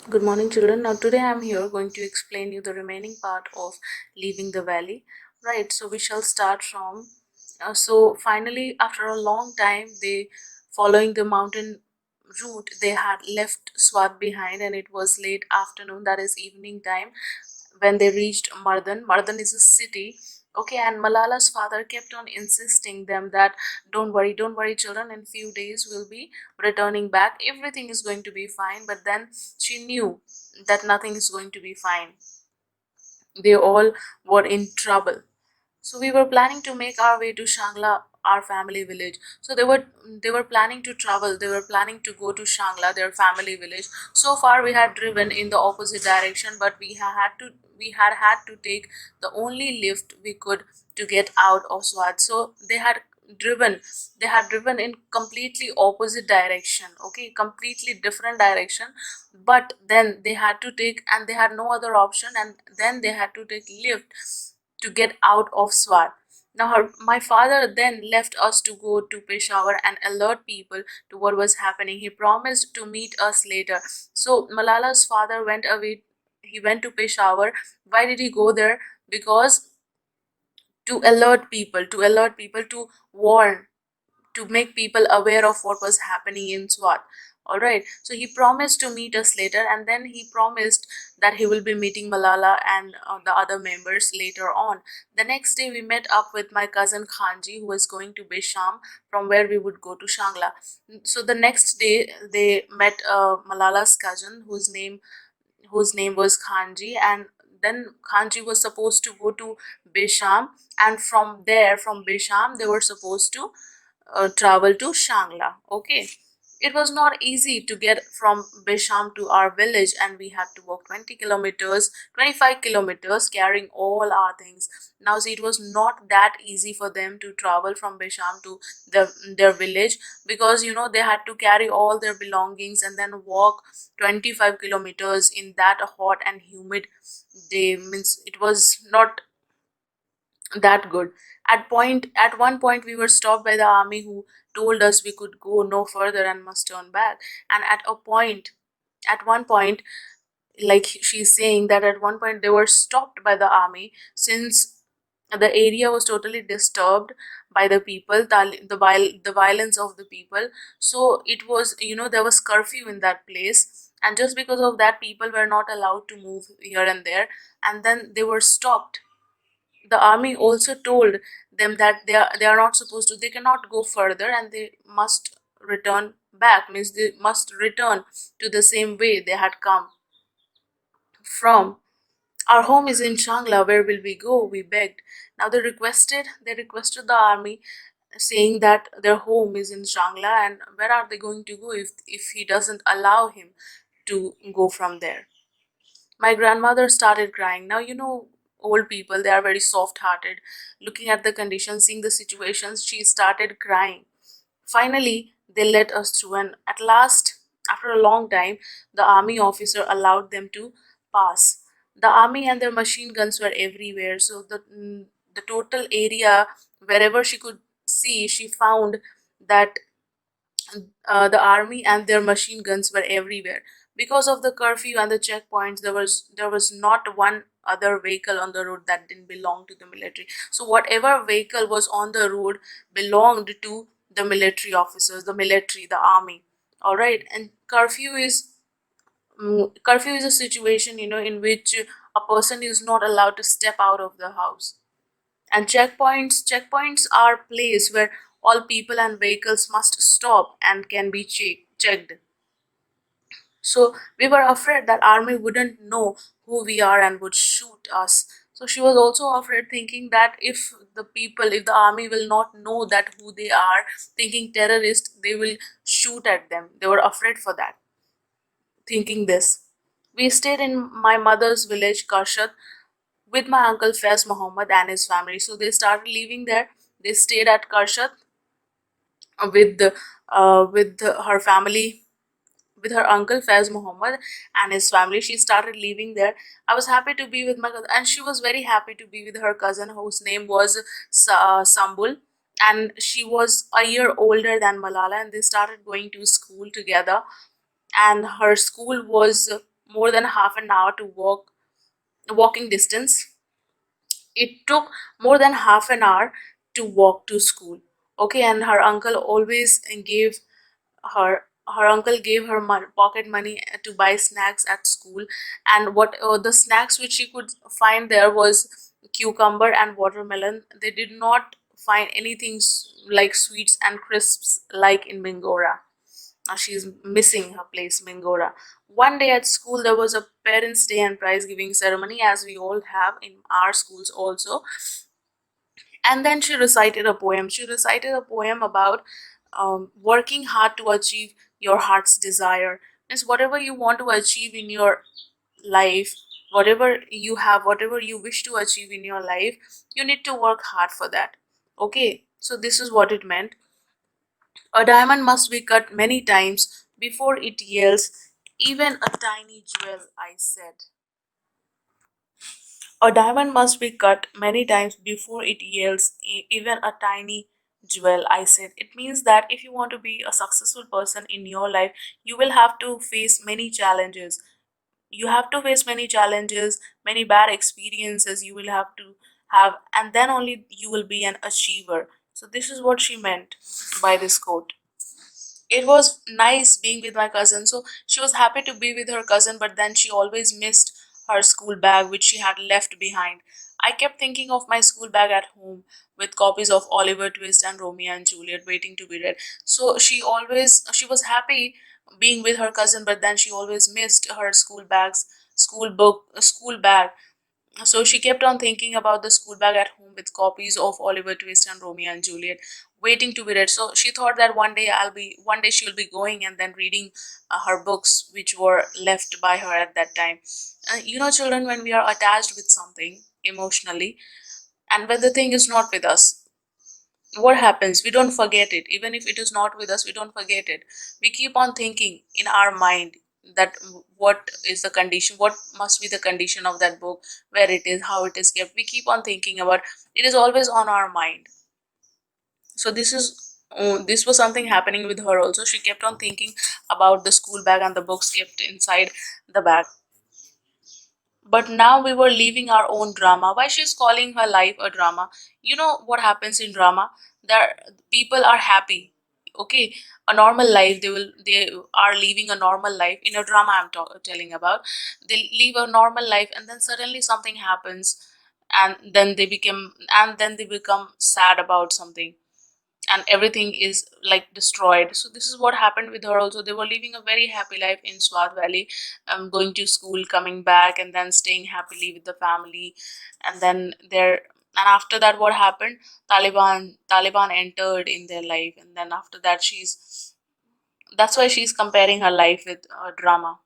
Good morning, children. Now, today I'm here going to explain you the remaining part of leaving the valley. Right, so we shall start from. Finally, after a long time, following the mountain route, they had left Swat behind, and it was late afternoon, that is evening time, when they reached Mardin. Mardin is a city. Okay, and Malala's father kept on insisting them that don't worry, children. In few days we'll be returning back. Everything is going to be fine. But then she knew that nothing is going to be fine. They all were in trouble. So we were planning to make our way to Shangla, our family village. So they were planning to travel. They were planning to go to Shangla, their family village. So far we had driven in the opposite direction, but we had to take the only lift we could to get out of Swat. So driven they had driven in completely opposite direction, okay, completely different direction. But then they had to take, and they had no other option, and then they had to take lift to get out of Swat. Now, my father then left us to go to Peshawar and alert people to what was happening. He promised to meet us later. So, Malala's father went away. He went to Peshawar. Why did he go there? Because to warn, to make people aware of what was happening in Swat. All right. So he promised to meet us later, and then he promised that he will be meeting Malala and the other members later on. The next day, we met up with my cousin Khanji, who was going to Bisham, from where we would go to Shangla. So the next day, they met Malala's cousin, whose name was Khanji, and then Khanji was supposed to go to Bisham, and from there, from Bisham, they were supposed to travel to Shangla. Okay. It was not easy to get from Bisham to our village, and we had to walk 20 kilometers, 25 kilometers, carrying all our things. Now, see, it was not that easy for them to travel from Bisham to their village, because they had to carry all their belongings and then walk 25 kilometers in that hot and humid day. Means it was not that good. At one point we were stopped by the army, who told us we could go no further and must turn back. And at one point, like she's saying that at one point they were stopped by the army, since the area was totally disturbed by the people, the violence of the people. So it was, there was curfew in that place, and just because of that, people were not allowed to move here and there, and then they were stopped. The army also told them that they are not supposed to, they cannot go further, and they must return back, means they must return to the same way they had come from. Our home is in Shangla, where will we go, we begged. Now they requested the army, saying that their home is in Shangla, and where are they going to go if he doesn't allow him to go from there. My grandmother started crying. Now, old people, they are very soft hearted. Looking at the conditions, seeing the situations, she started crying. Finally, they let us through, and at last, after a long time, the army officer allowed them to pass. The army and their machine guns were everywhere, so the total area, wherever she could see, she found that the army and their machine guns were everywhere. Because of the curfew and the checkpoints, there was not one other vehicle on the road that didn't belong to the military. So whatever vehicle was on the road belonged to the military officers, the military, the army. All right. And curfew is a situation, in which a person is not allowed to step out of the house. And checkpoints are place where all people and vehicles must stop and can be checked. So we were afraid that army wouldn't know who we are and would shoot us. So she was also afraid, thinking that if the army will not know that who they are, thinking terrorist, they will shoot at them. They were afraid for that, thinking this. We stayed in my mother's village, Karshat, with my uncle Faiz Muhammad and his family. So they started living there. They stayed at Karshat with her family, with her uncle Faiz Muhammad and his family. She started living there. I was happy to be with my cousin, and she was very happy to be with her cousin, whose name was Sambul, and she was a year older than Malala, and they started going to school together. And her school was more than half an hour to walking distance. It took more than half an hour to walk to school. Okay, and her uncle always gave her uncle gave her pocket money to buy snacks at school. And what the snacks which she could find there was cucumber and watermelon. They did not find anything like sweets and crisps like in Mingora. Now she's missing her place, Mingora. One day at school, there was a Parents' Day and prize giving ceremony, as we all have in our schools also. And then she recited a poem. She recited a poem about working hard to achieve your heart's desire. Means whatever you want to achieve in your life, whatever you have, whatever you wish to achieve in your life, you need to work hard for that. Okay, so this is what it meant. A diamond must be cut many times before it yields even a tiny jewel, I said. A diamond must be cut many times before it yields even a tiny jewel, I said. It means that if you want to be a successful person in your life, you will have to face many challenges. You have to face many challenges, many bad experiences you will have to have, and then only you will be an achiever. So, this is what she meant by this quote. It was nice being with my cousin. So she was happy to be with her cousin, but then she always missed her school bag, which she had left behind. I kept thinking of my school bag at home with copies of Oliver Twist and Romeo and Juliet waiting to be read. So she was happy being with her cousin, but then she always missed her school bag. So she kept on thinking about the school bag at home with copies of Oliver Twist and Romeo and Juliet waiting to be read. So she thought that one day she'll be going and then reading her books which were left by her at that time. Children, when we are attached with something emotionally, and when the thing is not with us, what happens? We don't forget it. Even if it is not with us, we don't forget it. We keep on thinking in our mind that what is the condition, what must be the condition of that book, where it is, how it is kept. We keep on thinking about it, is always on our mind. So this was something happening with her also. She kept on thinking about the school bag and the books kept inside the bag. But now we were leaving our own drama. Why she's calling her life a drama? You know what happens in drama? There people are happy. Okay, a normal life. They are living a normal life. In a drama I'm telling about, they live a normal life and then suddenly something happens, and then they become sad about something, and everything is like destroyed. So this is what happened with her also. They were living a very happy life in Swat Valley, going to school, coming back, and then staying happily with the family. And then there and after that, what happened? Taliban entered in their life, and then after that, she's that's why she's comparing her life with drama.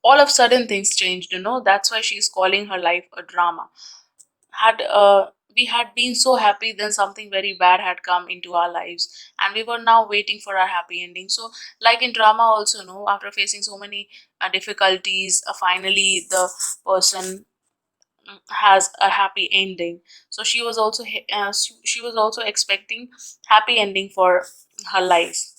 All of a sudden things changed, that's why she's calling her life a drama. Had We had been so happy, then something very bad had come into our lives, and we were now waiting for our happy ending. So like in drama also, no, after facing so many difficulties, finally the person has a happy ending. So she was also expecting happy ending for her life.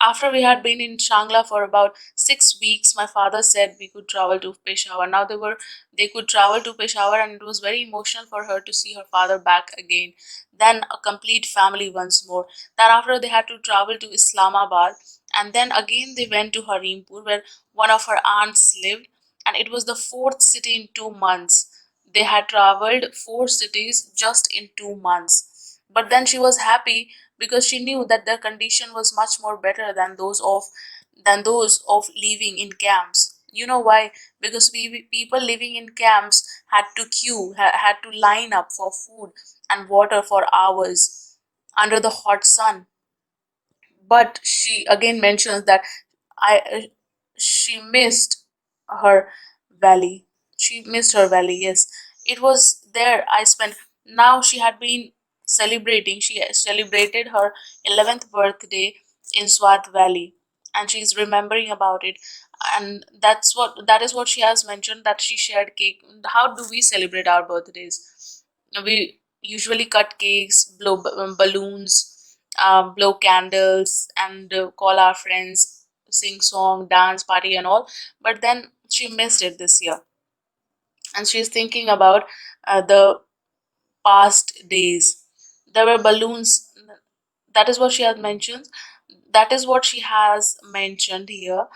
After we had been in Shangla for about 6 weeks, my father said we could travel to Peshawar. Now they could travel to Peshawar, and it was very emotional for her to see her father back again. Then a complete family once more. Then after they had to travel to Islamabad, and then again they went to Harimpur, where one of her aunts lived, and it was the fourth city in 2 months. They had traveled four cities just in 2 months. But then she was happy because she knew that their condition was much more better than those of living in camps. You know why? Because people living in camps had to had to line up for food and water for hours under the hot sun. But she again mentions that I she missed her valley. She missed her valley. Yes, it was there I spent. Now she had been celebrating. She celebrated her 11th birthday in Swat Valley, and she's remembering about it. And that is what she has mentioned, that she shared cake. How do we celebrate our birthdays? We usually cut cakes, blow balloons, blow candles, and call our friends, sing song, dance, party, and all. But then she missed it this year, and she's thinking about the past days. There were balloons. That is what she has mentioned. That is what she has mentioned here.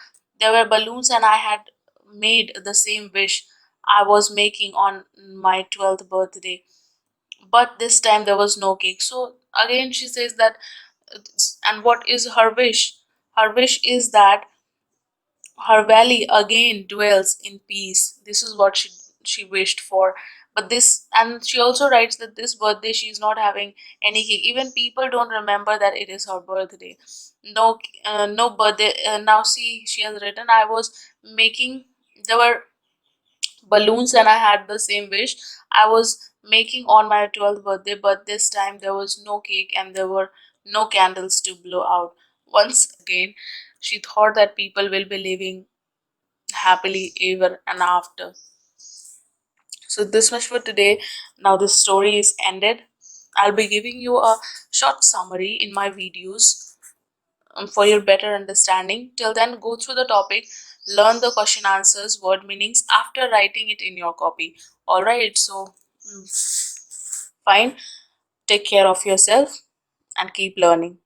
There were balloons, and I had made the same wish I was making on my 12th birthday. But this time there was no cake. So again, she says that, and what is her wish? Her wish is that her valley again dwells in peace. This is what she wished for. But this, and she also writes that this birthday she is not having any cake. Even people don't remember that it is her birthday. No, no birthday. Now see, she has written, I was making. There were balloons, and I had the same wish I was making on my 12th birthday. But this time there was no cake and there were no candles to blow out. Once again, she thought that people will be living happily ever and after. So this much for today. Now this story is ended. I'll be giving you a short summary in my videos for your better understanding. Till then, go through the topic, learn the question answers, word meanings after writing it in your copy. Alright, so fine. Take care of yourself and keep learning.